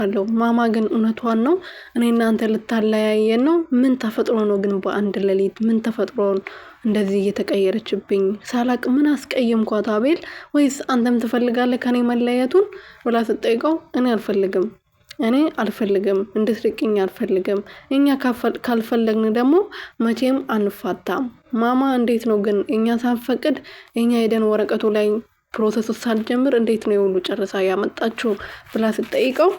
አለው ማማ ግን እውነቷን ነው። እኔ እናንተ ልታለያየን ነው። ምን ተፈጥሮ ነው ግን በአንድ ሌሊት ምን ተፈጥሮ እንደዚህ እየተቀየረችብኝ ሳላቅ ምን አስቀየምኳት አቤል? ወይስ አንተም ትፈልጋለህ ከኔ መለያየቱን ብላ ስትጠይቀው እኔ አልፈልግም እንድትርቅኝ አልፈልግም። እኛ ካልፈለግን ደግሞ መቼም አንፋታም። ማማ እንዴት ነው ግን እኛ ሳንፈቅድ እኛ ሄደን ወረቀቱ ላይ ፕሮሰስ ሳንጀምር እንዴት ነው የሁሉ ጨርሳ ያመጣችው ብላ ስትጠይቀው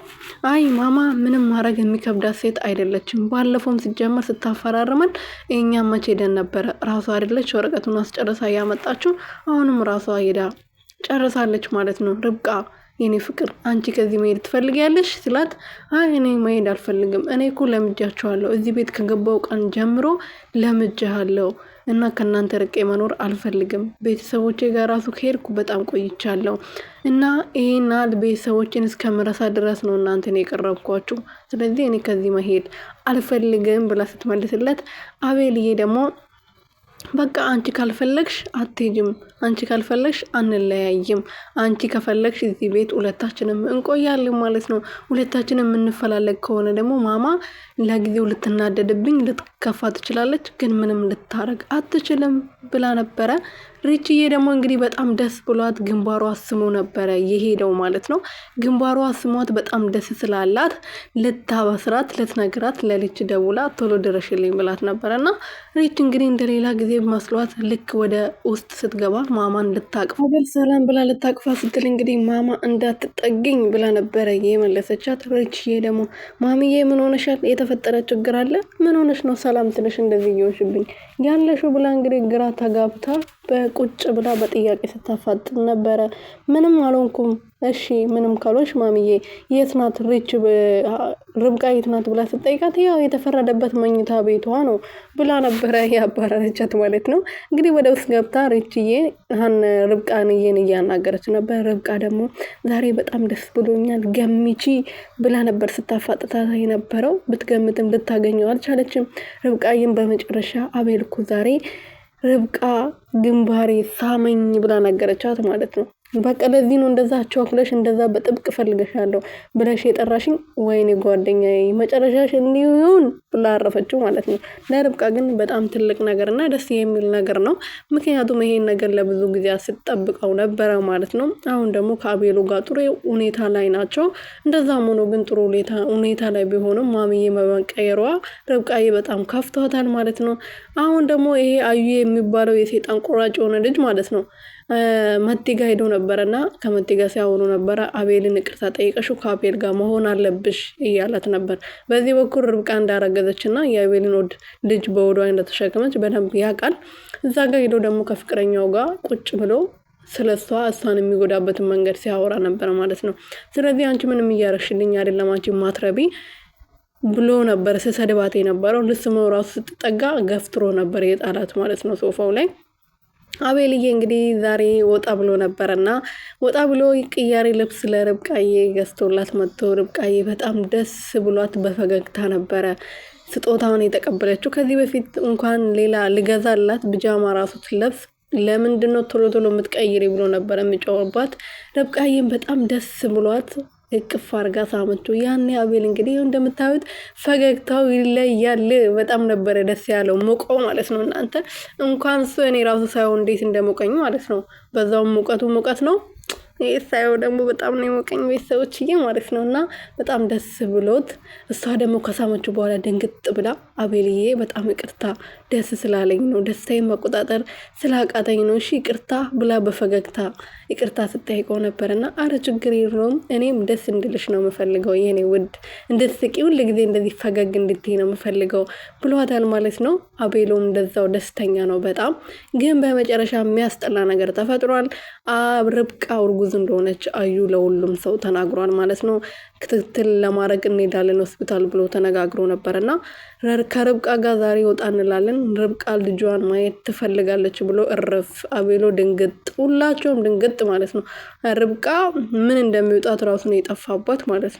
አይ ማማ ምንም ማድረግ የሚከብዳት ሴት አይደለችም። ባለፈውም ሲጀመር ስታፈራርመን እኛም መቼ ሄደን ነበረ ራሷ አይደለች ወረቀቱን አስጨርሳ ያመጣችው። አሁንም ራሷ ሄዳ ጨርሳለች ማለት ነው። ርብቃ የኔ ፍቅር አንቺ ከዚህ መሄድ ትፈልጊያለሽ ስላት አይ እኔ መሄድ አልፈልግም። እኔ እኮ ለምጃቸዋለሁ። እዚህ ቤት ከገባው ቀን ጀምሮ ለምጃለሁ እና ከናንተ ርቄ መኖር አልፈልግም። ቤተሰቦቼ ጋር ራሱ ከሄድኩ በጣም ቆይቻለሁ እና ይሄና ቤተሰቦቼን እስከምረሳ ድረስ ነው እናንተን የቀረብኳችሁ። ስለዚህ እኔ ከዚህ መሄድ አልፈልግም ብላ ስትመልስለት አቤልዬ ደግሞ በቃ አንቺ ካልፈለግሽ አትሄጂም፣ አንቺ ካልፈለግሽ አንለያይም፣ አንቺ ከፈለግሽ እዚህ ቤት ሁለታችንም እንቆያለን ማለት ነው። ሁለታችንም የምንፈላለግ ከሆነ ደግሞ ማማ ለጊዜው ልትናደድብኝ ልትከፋ ትችላለች፣ ግን ምንም ልታረግ አትችልም ብላ ነበረ። ሪችዬ ደግሞ እንግዲህ በጣም ደስ ብሏት ግንባሯ አስሞ ነበረ የሄደው ማለት ነው። ግንባሯ አስሟት በጣም ደስ ስላላት ልታበስራት ልትነግራት ለልጅ ደውላ ቶሎ ድረሽልኝ ብላት ነበረና ሪች እንግዲህ እንደሌላ ጊዜ መስሏት ልክ ወደ ውስጥ ስትገባ ማማን ልታቅፋ አቤል ሰላም ብላ ልታቅፋ ስትል እንግዲህ ማማ እንዳትጠግኝ ብላ ነበረ የመለሰቻት። ሪችዬ ደግሞ ማሚዬ ምን ሆነሻል? የተፈጠረ ችግር አለ? ምን ሆነሽ ነው ሰላም ትንሽ እንደዚህ እየሆንሽብኝ ያለሽው ብላ እንግዲህ ግራ ተጋብታ በቁጭ ብላ በጥያቄ ስታፋጥን ነበረ። ምንም አልሆንኩም። እሺ ምንም ካልሆንሽ ማሚዬ የት ናት ሪች ርብቃ የት ናት ብላ ስትጠይቃት ያው የተፈረደበት መኝታ ቤቷ ነው ብላ ነበረ ያባረረቻት ማለት ነው። እንግዲህ ወደ ውስጥ ገብታ ሪችዬ ርብቃንዬን እያናገረች ነበር። ርብቃ ደግሞ ዛሬ በጣም ደስ ብሎኛል ገምቺ ብላ ነበር ስታፋጥታት የነበረው። ብትገምትም ልታገኘው አልቻለችም። ርብቃዬን በመጨረሻ አቤል እኮ ዛሬ ርብቃ ግንባሬ ሳመኝ ብላ ነገረቻት ማለት ነው። በቃ ለዚህ ነው እንደዛ ቸኩለሽ እንደዛ በጥብቅ ፈልገሻለሁ ብለሽ የጠራሽኝ? ወይኔ ጓደኛዬ መጨረሻሽ እንዲሆን ብላ አረፈችው ማለት ነው። ለርብቃ ግን በጣም ትልቅ ነገርና ደስ የሚል ነገር ነው። ምክንያቱም ይሄን ነገር ለብዙ ጊዜ ስትጠብቀው ነበረ ማለት ነው። አሁን ደግሞ ከአቤሉ ጋር ጥሩ ሁኔታ ላይ ናቸው። እንደዛም ሆኖ ግን ጥሩ ሁኔታ ላይ ቢሆንም ማሚዬ በመቀየሯ ርብቃዬ በጣም ከፍቷታል ማለት ነው። አሁን ደግሞ ይሄ አዩ የሚባለው የሴጣን ቆራጭ የሆነ ልጅ ማለት ነው መቲ ጋር ሄዶ ነበረና ከመቲ ጋር ሲያወሩ ነበረ። አቤልን ይቅርታ ጠይቀሽው ከአቤል ጋር መሆን አለብሽ እያላት ነበር። በዚህ በኩል ርብቃ እንዳረገዘችና የአቤልን ልጅ በወዷ እንደተሸከመች በደንብ ያውቃል። እዛ ጋር ሄዶ ደግሞ ከፍቅረኛው ጋር ቁጭ ብሎ ስለሷ እሷን የሚጎዳበትን መንገድ ሲያወራ ነበር ማለት ነው። ስለዚህ አንቺ ምንም እያረግሽልኝ አይደለም አንቺ ማትረቢ ብሎ ነበር ሲሰድባት የነበረው። ልስመው ራሱ ስትጠጋ ገፍትሮ ነበር የጣላት ማለት ነው ሶፋው ላይ። አቤልዬ እንግዲህ ዛሬ ወጣ ብሎ ነበርና ወጣ ብሎ ቅያሬ ልብስ ለርብቃዬ ገዝቶላት መጥቶ ርብቃዬ በጣም ደስ ብሏት በፈገግታ ነበረ ስጦታውን የተቀበለችው። ከዚህ በፊት እንኳን ሌላ ልገዛላት ቢጃማ ራሱ ትለብስ ለምንድነው ቶሎ ቶሎ የምትቀይሪ ብሎ ነበር የሚጮህባት። ርብቃዬም በጣም ደስ ብሏት እቅፍ አርጋ ሳመችው። ያኔ አቤል እንግዲህ እንደምታዩት ፈገግታው ይለያል። በጣም ነበረ ደስ ያለው ሞቆ ማለት ነው። እናንተ እንኳን እሱ እኔ ራሱ ሳይሆን እንዴት እንደሞቀኝ ማለት ነው። በዛውም ሙቀት ነው። ሳየው ደግሞ በጣም ነው የሞቀኝ ቤተሰቦችዬ ማለት ነው። እና በጣም ደስ ብሎት እሷ ደግሞ ከሳመችው በኋላ ድንግጥ ብላ አቤልዬ በጣም ይቅርታ ደስ ስላለኝ ነው ደስታዬን መቆጣጠር ስላቃተኝ ነው እሺ ይቅርታ ብላ በፈገግታ ይቅርታ ስትጠይቀው ነበርና አረ ችግር የለውም እኔም ደስ እንድልሽ ነው የምፈልገው የኔ ውድ እንድትስቂ ሁሉ ጊዜ እንደዚህ ፈገግ እንድትይ ነው የምፈልገው ብሏታል ማለት ነው። አቤሎም እንደዛው ደስተኛ ነው በጣም። ግን በመጨረሻ የሚያስጠላ ነገር ተፈጥሯል። ርብቃ እርጉዝ እንደሆነች አዩ ለሁሉም ሰው ተናግሯል ማለት ነው። ክትትል ለማድረግ እንሄዳለን ሆስፒታል ብሎ ተነጋግሮ ነበርና ከርብቃ ጋር ዛሬ ወጣ እንላለን ርብቃ ልጇን ማየት ትፈልጋለች ብሎ እረፍ። አቤሎ ድንግጥ፣ ሁላቸውም ድንግጥ ማለት ነው። ርብቃ ምን እንደሚወጣት ራሱ ነው የጠፋባት ማለት ነው።